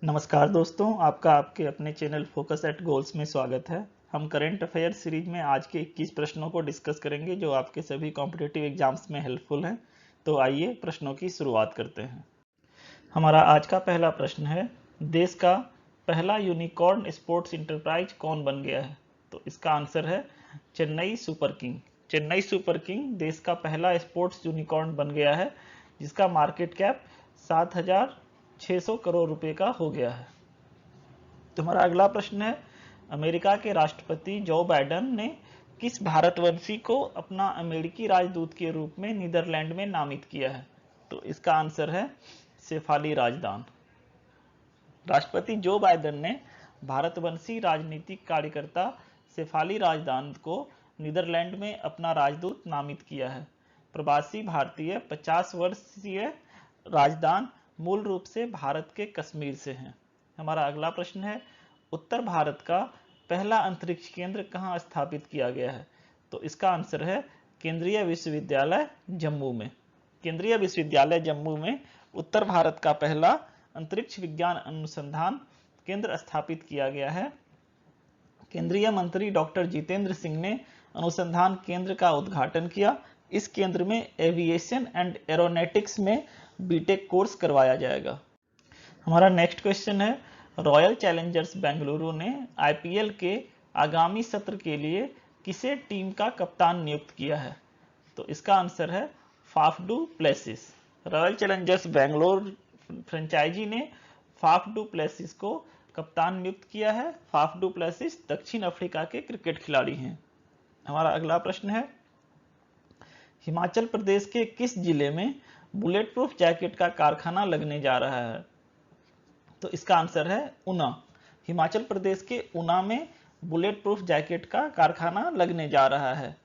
नमस्कार दोस्तों, आपका आपके अपने चैनल फोकस एट गोल्स में स्वागत है। हम करंट अफेयर सीरीज में आज के 21 प्रश्नों को डिस्कस करेंगे जो आपके सभी कॉम्पिटिटिव एग्जाम्स में हेल्पफुल हैं। तो आइए प्रश्नों की शुरुआत करते हैं। हमारा आज का पहला प्रश्न है, देश का पहला यूनिकॉर्न स्पोर्ट्स इंटरप्राइज कौन बन गया है? तो इसका आंसर है Chennai super king. Chennai super king देश का पहला स्पोर्ट्स यूनिकॉर्न बन गया है जिसका मार्केट कैप 7,600 करोड़ रुपए का हो गया है। तुम्हारा अगला प्रश्न है, अमेरिका के राष्ट्रपति जो बाइडेन ने किस भारतवंशी को अपना अमेरिकी राजदूत के रूप में नीदरलैंड में नामित किया है? तो इसका आंसर है शेफाली राजदान। राष्ट्रपति जो बाइडेन ने भारतवंशी राजनीतिक कार्यकर्ता शेफाली राजदान को नीदरलैंड में अपना राजदूत नामित किया है। प्रवासी भारतीय 50 वर्षीय राजदान मूल रूप से भारत के कश्मीर से हैं। हमारा अगला प्रश्न है, उत्तर भारत का पहला अंतरिक्ष केंद्र कहाँ स्थापित किया गया है? तो इसका आंसर है केंद्रीय विश्वविद्यालय जम्मू में। केंद्रीय विश्वविद्यालय जम्मू में उत्तर भारत का पहला अंतरिक्ष विज्ञान अनुसंधान केंद्र स्थापित किया गया है। केंद्रीय मंत्री डॉक्टर जितेंद्र सिंह ने अनुसंधान केंद्र का उद्घाटन किया। इस केंद्र में एविएशन एंड एरोनॉटिक्स में बीटेक कोर्स करवाया जाएगा। हमारा नेक्स्ट क्वेश्चन है, रॉयल चैलेंजर्स बेंगलुरु ने आईपीएल के आगामी सत्र के लिए किसे टीम का कप्तान नियुक्त किया है? तो इसका आंसर है Faf du Plessis. Royal Challengers Bangalore franchise ने फाफ डू प्लेसिस को कप्तान नियुक्त किया है। फाफ डू प्लेसिस दक्षिण अफ्रीका के क्रिकेट खिलाड़ी हैं। हमारा अगला प्रश्न है, हिमाचल प्रदेश के किस जिले में बुलेट प्रूफ जैकेट का कारखाना लगने जा रहा है? तो इसका आंसर है ऊना। हिमाचल प्रदेश के ऊना में बुलेट प्रूफ जैकेट का कारखाना लगने जा रहा है।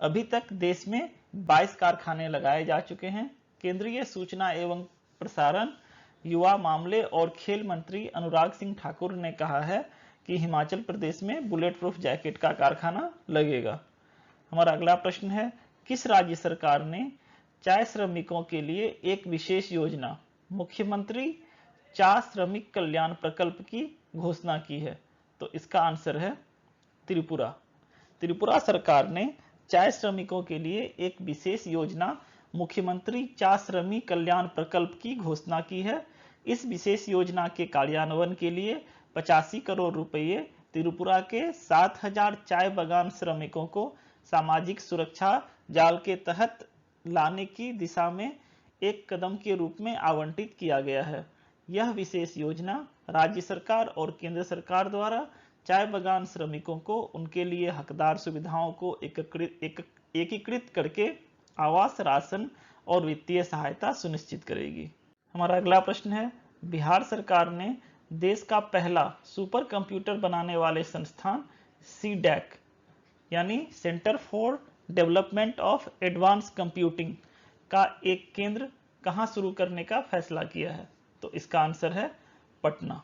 अभी तक देश में 22 कारखाने लगाए जा चुके हैं। केंद्रीय सूचना एवं प्रसारण, युवा मामले और खेल मंत्री अनुराग सिंह ठाकुर ने कहा है कि हिमाचल प्रदेश में बुलेट प्रूफ जैकेट का कारखाना लगेगा। हमारा अगला प्रश्न है, किस राज्य सरकार ने चाय श्रमिकों के लिए एक विशेष योजना मुख्यमंत्री चाय श्रमिक कल्याण प्रकल्प की घोषणा की है? तो इसका आंसर है त्रिपुरा। त्रिपुरा सरकार ने चाय श्रमिकों के लिए एक विशेष योजना मुख्यमंत्री चाय श्रमिक कल्याण प्रकल्प की घोषणा की है। इस विशेष योजना के कार्यान्वयन के लिए 85 करोड़ रुपये त्रिपुरा के 7,000 चाय बागान श्रमिकों को सामाजिक सुरक्षा जाल के तहत लाने की दिशा में एक कदम के रूप में आवंटित किया गया है। यह विशेष योजना राज्य सरकार और केंद्र सरकार द्वारा चाय बागान श्रमिकों को उनके लिए हकदार सुविधाओं को एकीकृत करके आवास, राशन और वित्तीय सहायता सुनिश्चित करेगी। हमारा अगला प्रश्न है, बिहार सरकार ने देश का पहला सुपर कंप्यूटर बनाने वाले संस्थान सीडैक यानी centre for development of advance computing का एक केंद्र कहां शुरू करने का फैसला किया है? तो इसका आंसर है पटना।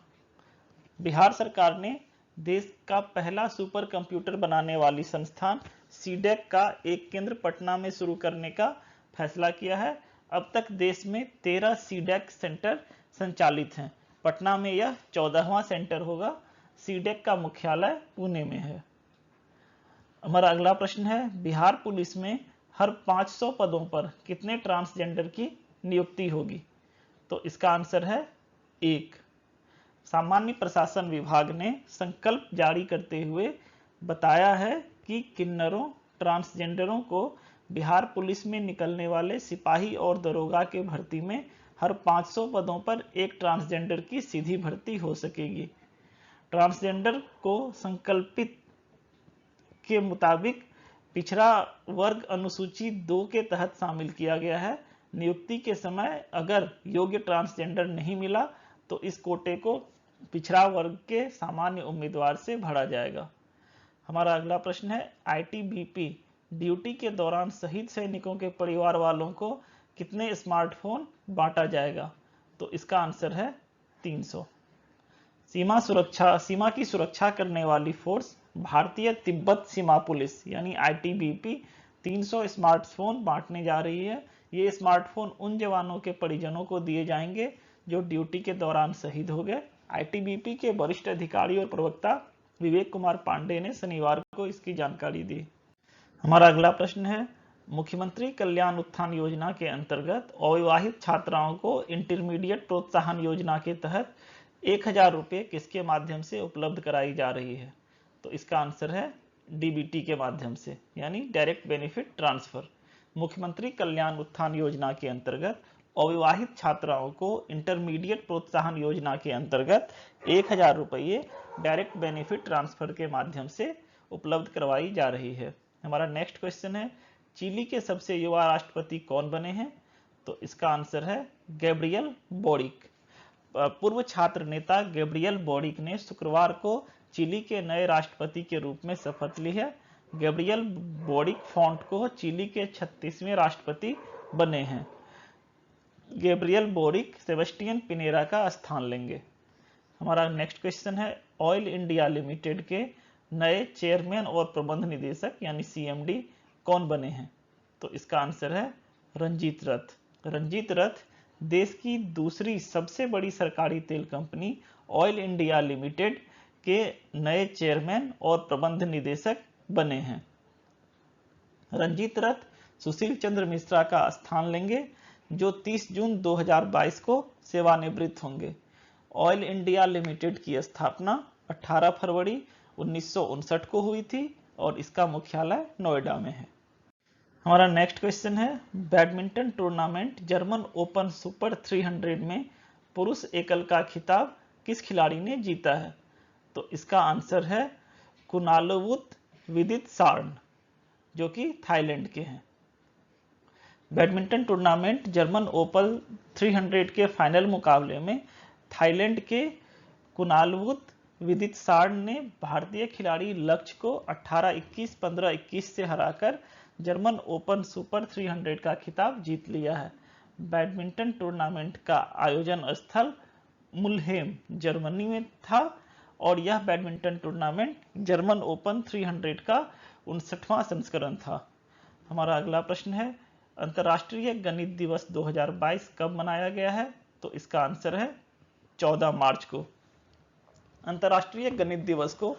बिहार सरकार ने देश का पहला सुपर कंप्यूटर बनाने वाली संस्थान सीडैक का एक केंद्र पटना में शुरू करने का फैसला किया है। अब तक देश में 13 सीडैक सेंटर संचालित हैं। पटना में यह 14वां सेंटर होगा। सीडैक का मुख्यालय पुणे में है। हमारा अगला प्रश्न है, बिहार पुलिस में हर 500 पदों पर कितने ट्रांसजेंडर की नियुक्ति होगी? तो इसका आंसर है 1। सामान्य प्रशासन विभाग ने संकल्प जारी करते हुए बताया है कि किन्नरों, ट्रांसजेंडरों को बिहार पुलिस में निकलने वाले सिपाही और दरोगा के भर्ती में हर 500 पदों पर एक ट्रांसजेंडर की सीधी भर्ती हो सकेगी। ट्रांसजेंडर को संकल्पित के मुताबिक पिछड़ा वर्ग अनुसूची 2 के तहत शामिल किया गया है। नियुक्ति के समय अगर योग्य ट्रांसजेंडर नहीं मिला तो इस कोटे को पिछड़ा वर्ग के सामान्य उम्मीदवार से भरा जाएगा। हमारा अगला प्रश्न है, आईटीबीपी ड्यूटी के दौरान शहीद सैनिकों के परिवार वालों को कितने स्मार्टफोन बांटा जाएगा? तो इसका आंसर है 300। सीमा की सुरक्षा करने वाली फोर्स भारतीय तिब्बत सीमा पुलिस यानी आईटीबीपी 300 स्मार्टफोन बांटने जा रही है। ये स्मार्टफोन उन जवानों के परिजनों को दिए जाएंगे जो ड्यूटी के दौरान शहीद हो गए। आईटीबीपी के वरिष्ठ अधिकारी और प्रवक्ता विवेक कुमार पांडे ने शनिवार को इसकी जानकारी दी। हमारा अगला प्रश्न है, मुख्यमंत्री कल्याण उत्थान योजना के अंतर्गत अविवाहित छात्राओं को इंटरमीडिएट प्रोत्साहन योजना के तहत 1000 रुपये किसके माध्यम से उपलब्ध कराई जा रही है? तो इसका आंसर है डीबीटी के माध्यम से, यानी डायरेक्ट बेनिफिट ट्रांसफर। मुख्यमंत्री कल्याण उत्थान योजना के अंतर्गत अविवाहित छात्राओं को इंटरमीडिएट प्रोत्साहन योजना के अंतर्गत 1000 रुपये डायरेक्ट बेनिफिट ट्रांसफर के माध्यम से उपलब्ध करवाई जा रही है। हमारा नेक्स्ट क्वेश्चन है, चिली के सबसे युवा राष्ट्रपति कौन बने हैं? तो इसका आंसर है गैब्रियल बोरिक। पूर्व छात्र नेता गैब्रियल बोरिक ने शुक्रवार को चिली के नए राष्ट्रपति के रूप में शपथ ली है। गैब्रियल बोरिक फोंट को चिली के 36वें राष्ट्रपति बने हैं। गैब्रियल बोरिक सेबेस्टियन पिनेरा का स्थान लेंगे। हमारा नेक्स्ट क्वेश्चन है, ऑयल इंडिया लिमिटेड के नए चेयरमैन और प्रबंध निदेशक यानी सीएमडी कौन बने हैं? तो इसका आंसर है रंजीत रथ। रंजीत रथ देश की दूसरी सबसे बड़ी सरकारी तेल कंपनी ऑयल इंडिया लिमिटेड के नए चेयरमैन और प्रबंध निदेशक बने हैं। रंजीत रथ सुशील चंद्र मिश्रा का स्थान लेंगे, जो 30 जून 2022 को सेवानिवृत्त होंगे। ऑयल इंडिया लिमिटेड की स्थापना 18 फरवरी 1959 को हुई थी और इसका मुख्यालय नोएडा में है। हमारा नेक्स्ट क्वेश्चन है, badminton tournament German open super 300 में पुरुष एकल का खिताब किस खिलाड़ी ने जीता है? तो इसका आंसर है कुनालवुत विदितसार्न, जो कि थाईलैंड के हैं। बैडमिंटन टूर्नामेंट जर्मन ओपन 300 के फाइनल मुकाबले में थाईलैंड के कुनालवुत विदितसार्न ने भारतीय खिलाड़ी लक्ष्य को 18-21, 15-21 से हराकर जर्मन ओपन सुपर 300 का खिताब जीत लिया है। बैडमिंटन टूर्नामेंट का आयोजन स्थल मुल्हेम जर्मनी में था और यह बैडमिंटन टूर्नामेंट जर्मन ओपन 300 का 59वां संस्करण था। हमारा अगला प्रश्न है, अंतर्राष्ट्रीय गणित दिवस 2022 कब मनाया गया है? तो इसका आंसर है 14 मार्च को। अंतर्राष्ट्रीय गणित दिवस को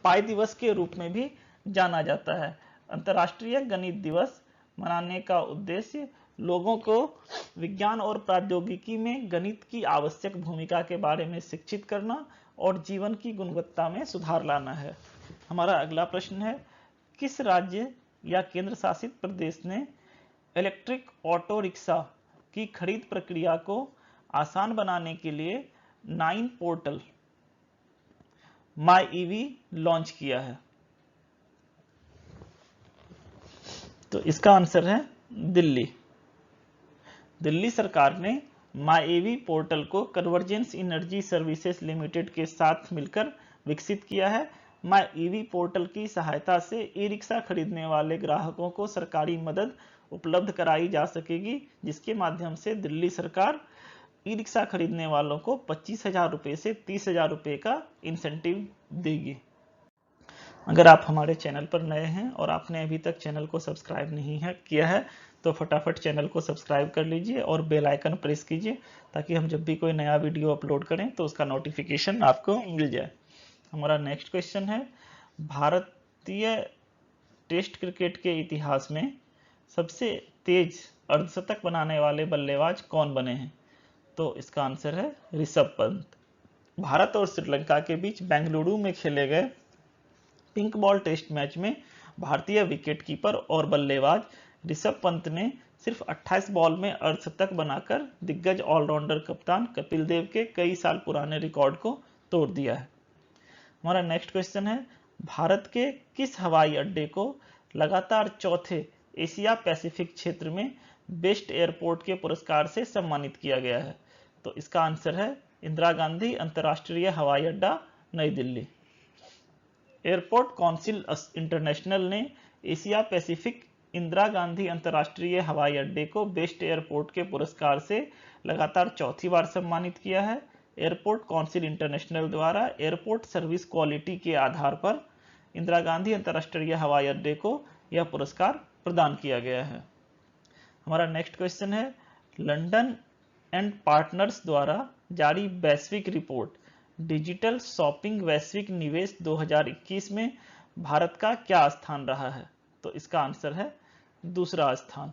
पाई दिवस के रूप में भी जाना जाता है। अंतर्राष्ट्रीय गणित दिवस मनाने का उद्देश्य लोगों को विज्ञान और प्रौद्योगिकी में गणित की आवश्यक भूमिका के बारे में शिक्षित करना और जीवन की गुणवत्ता में सुधार लाना है। हमारा अगला प्रश्न है, किस राज्य या केंद्र शासित प्रदेश ने इलेक्ट्रिक ऑटो रिक्शा की खरीद प्रक्रिया को आसान बनाने के लिए 9 पोर्टल माई ईवी लॉन्च किया है? तो इसका आंसर है दिल्ली। दिल्ली सरकार ने माई ईवी पोर्टल को कन्वर्जेंस एनर्जी सर्विसेज लिमिटेड के साथ मिलकर विकसित किया है। माई ईवी पोर्टल की सहायता से ई रिक्शा खरीदने वाले ग्राहकों को सरकारी मदद उपलब्ध कराई जा सकेगी, जिसके माध्यम से दिल्ली सरकार ई रिक्शा खरीदने वालों को 25,000 रुपये से 30,000 रुपये का इंसेंटिव देगी। अगर आप हमारे चैनल पर नए हैं और आपने अभी तक चैनल को सब्सक्राइब नहीं किया है तो फटाफट चैनल को सब्सक्राइब कर लीजिए और बेल आइकन प्रेस कीजिए, ताकि हम जब भी कोई नया वीडियो अपलोड करें तो उसका नोटिफिकेशन आपको मिल जाए। हमारा नेक्स्ट क्वेश्चन है, भारतीय टेस्ट क्रिकेट के इतिहास में सबसे तेज अर्धशतक बनाने वाले बल्लेबाज कौन बने हैं? तो इसका आंसर है ऋषभ पंत। भारत और श्रीलंका के बीच बेंगलुरु में खेले गए पिंक बॉल टेस्ट मैच में भारतीय विकेटकीपर और बल्लेबाज ऋषभ पंत ने सिर्फ 28 बॉल में अर्धशतक बनाकर दिग्गज ऑलराउंडर कप्तान कपिल देव के कई साल पुराने रिकॉर्ड को तोड़ दिया है। हमारा नेक्स्ट क्वेश्चन है, भारत के किस हवाई अड्डे को लगातार चौथे एशिया पैसिफिक क्षेत्र में बेस्ट एयरपोर्ट के पुरस्कार से सम्मानित किया गया है? तो इसका आंसर है इंदिरा गांधी अंतर्राष्ट्रीय हवाई अड्डा, नई दिल्ली। एयरपोर्ट काउंसिल इंटरनेशनल ने एशिया पैसिफिक इंदिरा गांधी अंतर्राष्ट्रीय हवाई अड्डे को बेस्ट एयरपोर्ट के पुरस्कार से लगातार चौथी बार सम्मानित किया है। एयरपोर्ट काउंसिल इंटरनेशनल द्वारा एयरपोर्ट सर्विस क्वालिटी के आधार पर इंदिरा गांधी अंतर्राष्ट्रीय हवाई अड्डे को यह पुरस्कार प्रदान किया गया है। हमारा नेक्स्ट क्वेश्चन है, लंदन एंड पार्टनर्स द्वारा जारी वैश्विक रिपोर्ट डिजिटल शॉपिंग वैश्विक निवेश 2021 में भारत का क्या स्थान रहा है? तो इसका आंसर है दूसरा स्थान।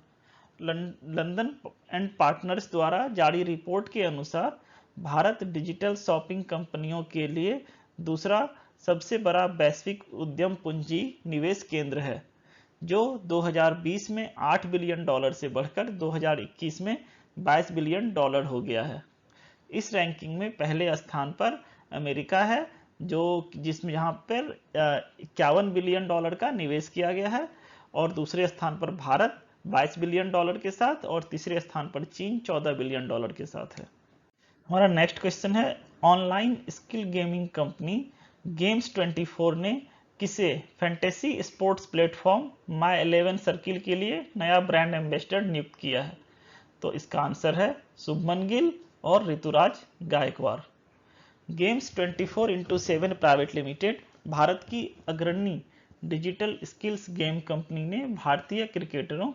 लंदन एंड पार्टनर्स द्वारा जारी रिपोर्ट के अनुसार भारत डिजिटल शॉपिंग कंपनियों के लिए दूसरा सबसे बड़ा वैश्विक उद्यम पूंजी निवेश केंद्र है, जो 2020 में $8 बिलियन से बढ़कर 2021 में $22 बिलियन हो गया है। इस रैंकिंग में पहले स्थान पर अमेरिका है, जिसमें यहाँ पर $51 बिलियन का निवेश किया गया है, और दूसरे स्थान पर भारत $22 बिलियन के साथ, और तीसरे स्थान पर चीन $14 बिलियन के साथ है। हमारा नेक्स्ट क्वेश्चन है, online skill gaming company games 24 ने किसे फैंटेसी स्पोर्ट्स प्लेटफॉर्म माई 11 सर्किल के लिए नया ब्रांड एम्बेसडर नियुक्त किया है? तो इसका आंसर है शुभमन गिल और Ruturaj Gaikwad. Games 24x7 private limited Bharat की अग्रणी डिजिटल स्किल्स गेम कंपनी ने भारतीय क्रिकेटरों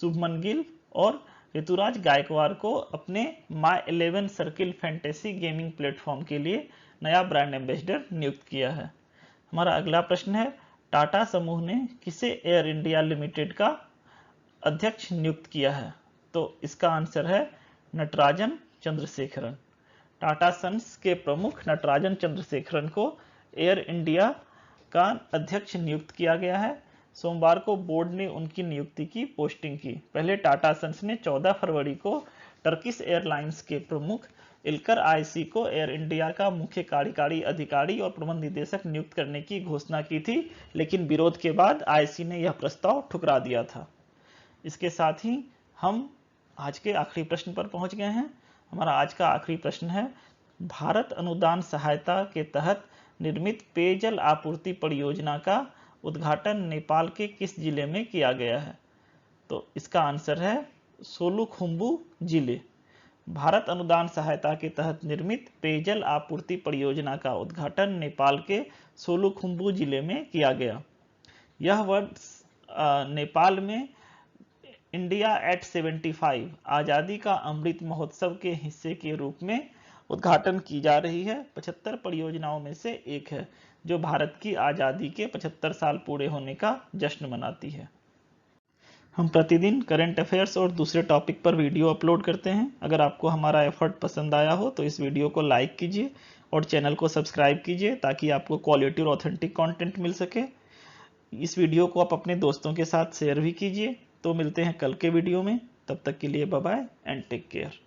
शुभमन गिल और ऋतुराज गायकवाड़ को अपने माई 11 सर्किल फैंटेसी गेमिंग प्लेटफॉर्म के लिए नया ब्रांड एम्बेसडर नियुक्त किया है। हमारा अगला प्रश्न है, टाटा समूह ने किसे एयर इंडिया लिमिटेड का अध्यक्ष नियुक्त किया है? तो इसका आंसर है नटराजन चंद्रशेखरन। टाटा सन्स के प्रमुख नटराजन चंद्रशेखरन को एयर इंडिया का अध्यक्ष नियुक्त किया गया है। सोमवार को बोर्ड ने उनकी नियुक्ति की पोस्टिंग की। पहले टाटा सन्स ने 14 फरवरी को टर्किश एयरलाइंस के प्रमुख इल्कर आईसी को एयर इंडिया का मुख्य कार्यकारी अधिकारी और प्रबंध निदेशक नियुक्त करने की घोषणा की थी, लेकिन विरोध के बाद आईसी ने यह प्रस्ताव ठुकरा दिया था। इसके साथ ही हम आज के आखिरी प्रश्न पर पहुंच गए हैं। हमारा आज का आखिरी प्रश्न है, भारत अनुदान सहायता के तहत निर्मित पेयजल आपूर्ति परियोजना का उद्घाटन नेपाल के किस जिले में किया गया है? तो इसका आंसर है सोलुखुम्बु जिले। भारत अनुदान सहायता के तहत निर्मित पेयजल आपूर्ति परियोजना का उद्घाटन नेपाल के सोलुखुम्बु जिले में किया गया। यह वर्ष नेपाल में इंडिया एट 75 आज़ादी का अमृत महोत्सव के हिस्से के रूप में उद्घाटन की जा रही है। 75 परियोजनाओं में से एक है, जो भारत की आज़ादी के 75 साल पूरे होने का जश्न मनाती है। हम प्रतिदिन करंट अफेयर्स और दूसरे टॉपिक पर वीडियो अपलोड करते हैं। अगर आपको हमारा एफर्ट पसंद आया हो तो इस वीडियो को लाइक कीजिए और चैनल को सब्सक्राइब कीजिए, ताकि आपको क्वालिटी और ऑथेंटिक कंटेंट मिल सके। इस वीडियो को आप अपने दोस्तों के साथ शेयर भी कीजिए। तो मिलते हैं कल के वीडियो में, तब तक के लिए bye bye and take care.